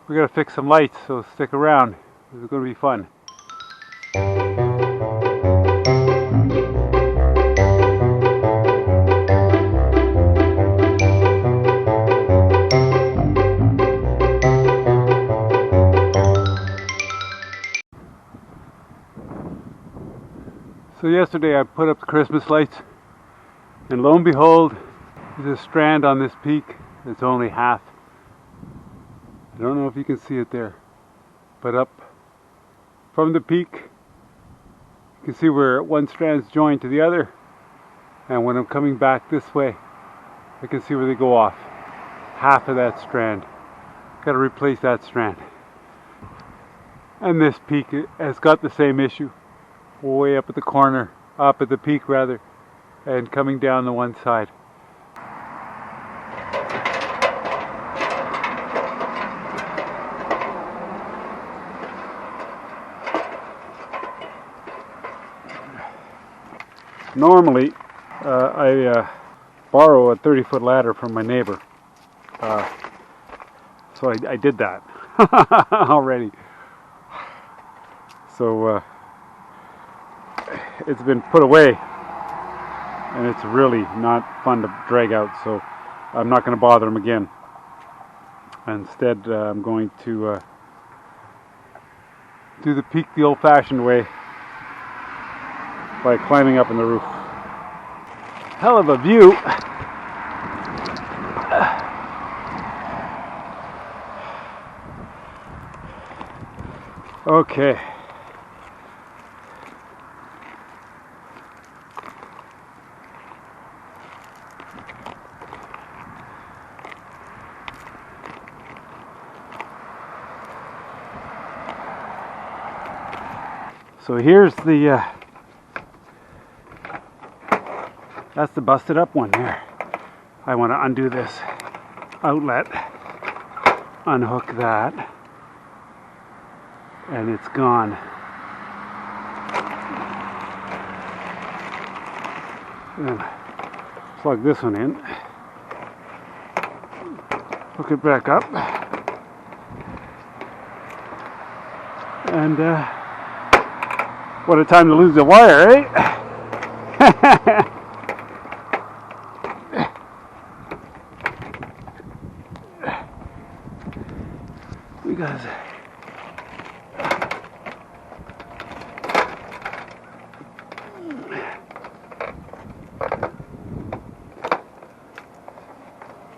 We gotta fix some lights, so stick around. It's gonna be fun. So yesterday I put up the Christmas lights, and lo and behold, there's a strand on this peak that's only half. I don't know if you can see it there, but up from the peak you can see where one strand's joined to the other, and when I'm coming back this way I can see where they go off. Half of that strand. Got to replace that strand. And this peak has got the same issue. Way up at the corner, up at the peak rather, and coming down the one side. Normally, I borrow a 30-foot ladder from my neighbor. So I did that already. So it's been put away, and it's really not fun to drag out, so I'm not going to bother him again. Instead, I'm going to do the peak the old-fashioned way by climbing up in the roof. Hell of a view. Okay. So here's the, that's the busted up one there. I want to undo this outlet, unhook that, and it's gone. And plug this one in, hook it back up, and what a time to lose the wire, eh? Because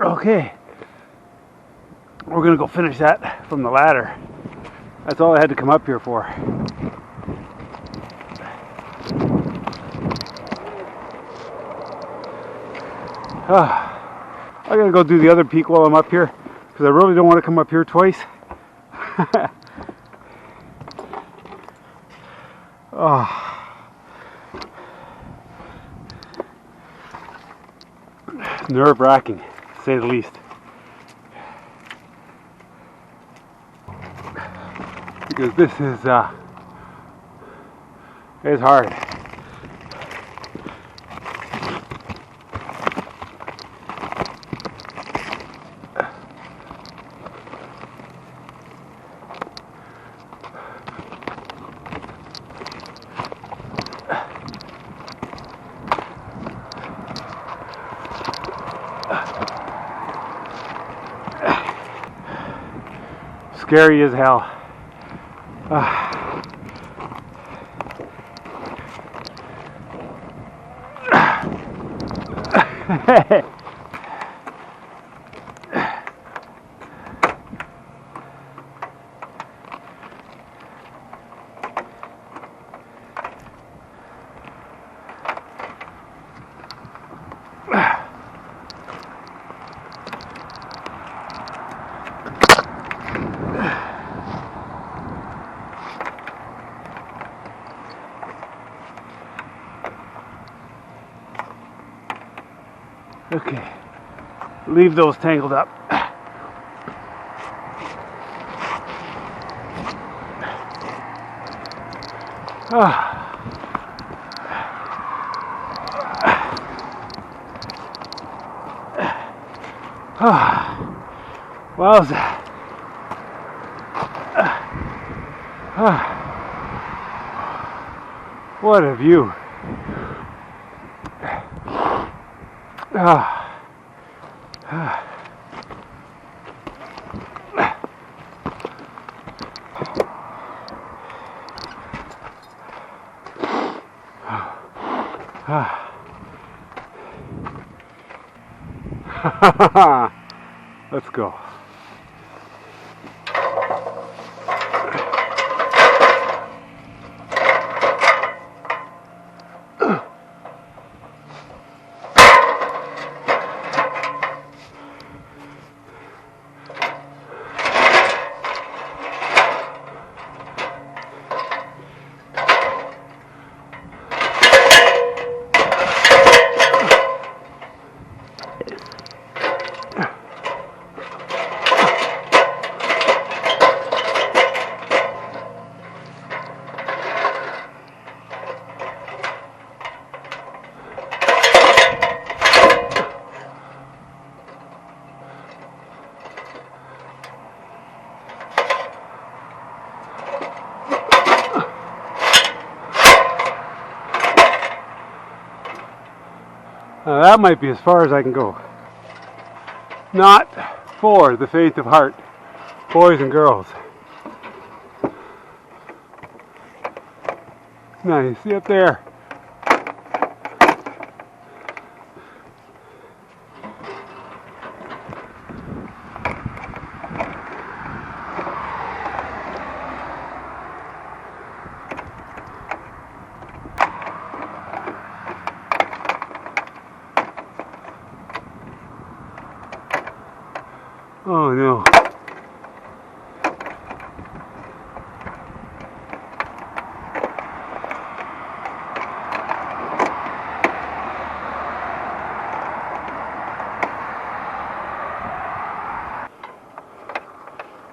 okay, we're gonna go finish that from the ladder. That's all I had to come up here for. I gotta go do the other peak while I'm up here, because I really don't want to come up here twice. Nerve-wracking, to say the least. Because this is it's hard. Scary as hell. Okay, leave those tangled up. Wowza. What a view. Ah. Ah. Let's go. Now that might be as far as I can go. Not for the faint of heart, boys and girls. Now you see up there. Oh no.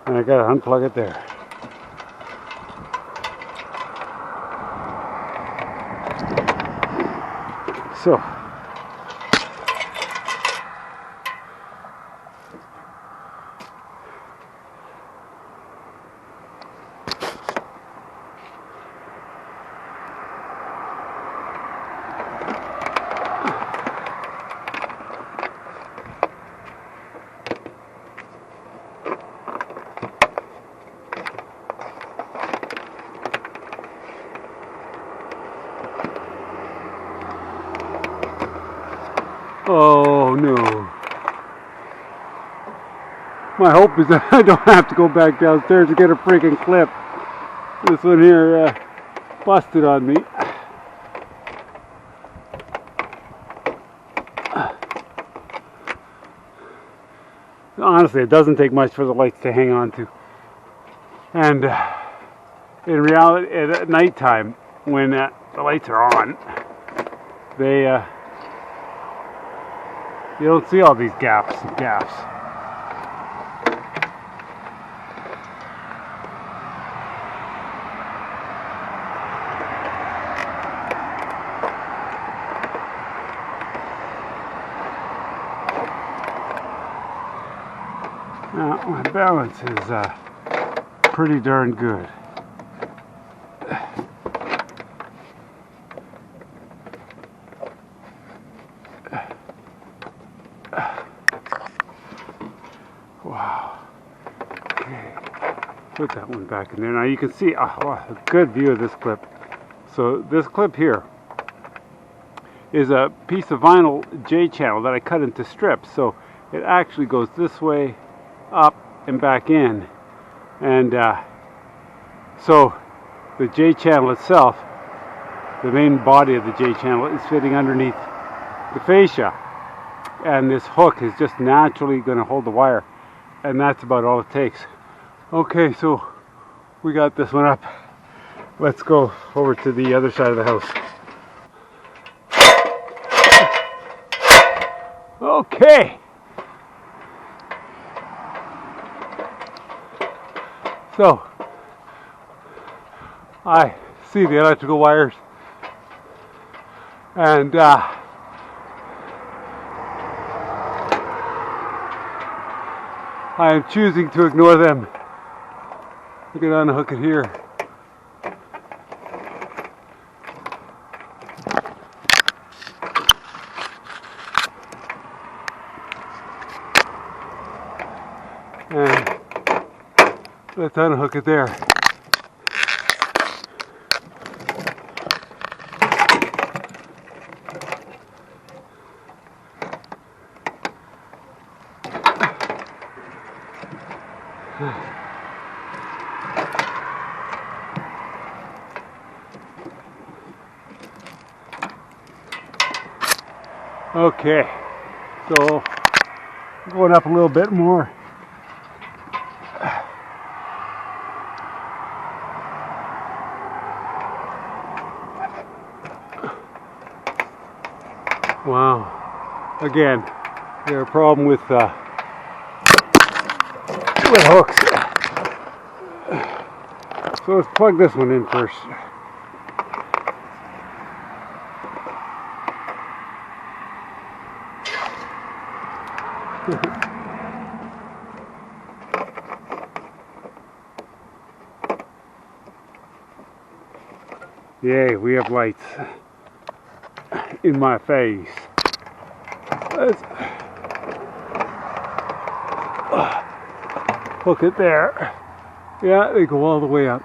And I gotta unplug it there. So. Oh no. My hope is that I don't have to go back downstairs to get a freaking clip. This one here busted on me. Honestly, it doesn't take much for the lights to hang on to. And in reality, at nighttime, when the lights are on, they you don't see all these gaps and gaps. Now, my balance is pretty darn good. Wow. Okay. Put that one back in there. Now you can see a good view of this clip. So this clip here is a piece of vinyl J channel that I cut into strips. So it actually goes this way, up and back in. And so the J channel itself, the main body of the J channel, is fitting underneath the fascia. And this hook is just naturally going to hold the wire. And that's about all it takes. Okay, so we got this one up. Let's go over to the other side of the house. Okay. So, I see the electrical wires. And I am choosing to ignore them. You can unhook it here. Let's unhook it there. Okay, so going up a little bit more. Wow, again, we have a problem with hooks. So let's plug this one in first. Yay, we have lights in my face. Let's hook it there. Yeah, they go all the way up.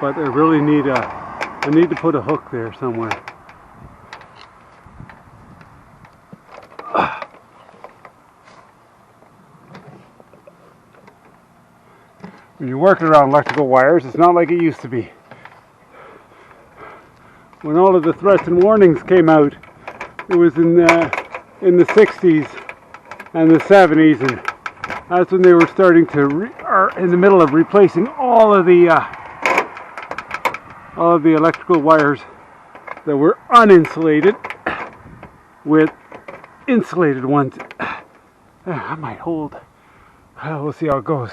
But I really need I need to put a hook there somewhere. When you're working around electrical wires, it's not like it used to be. When all of the threats and warnings came out, it was in the 60s and the 70s, and that's when they were starting to are in the middle of replacing all of the electrical wires that were uninsulated with insulated ones. I might hold. We'll see how it goes.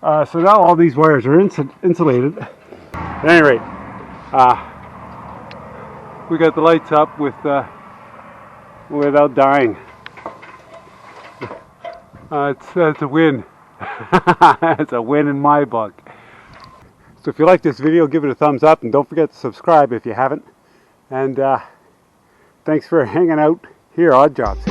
So now all these wires are insulated. At any rate, we got the lights up without dying. It's a win. It's a win in my book. So if you like this video, give it a thumbs up, and don't forget to subscribe if you haven't. And thanks for hanging out here, Odd Jobs.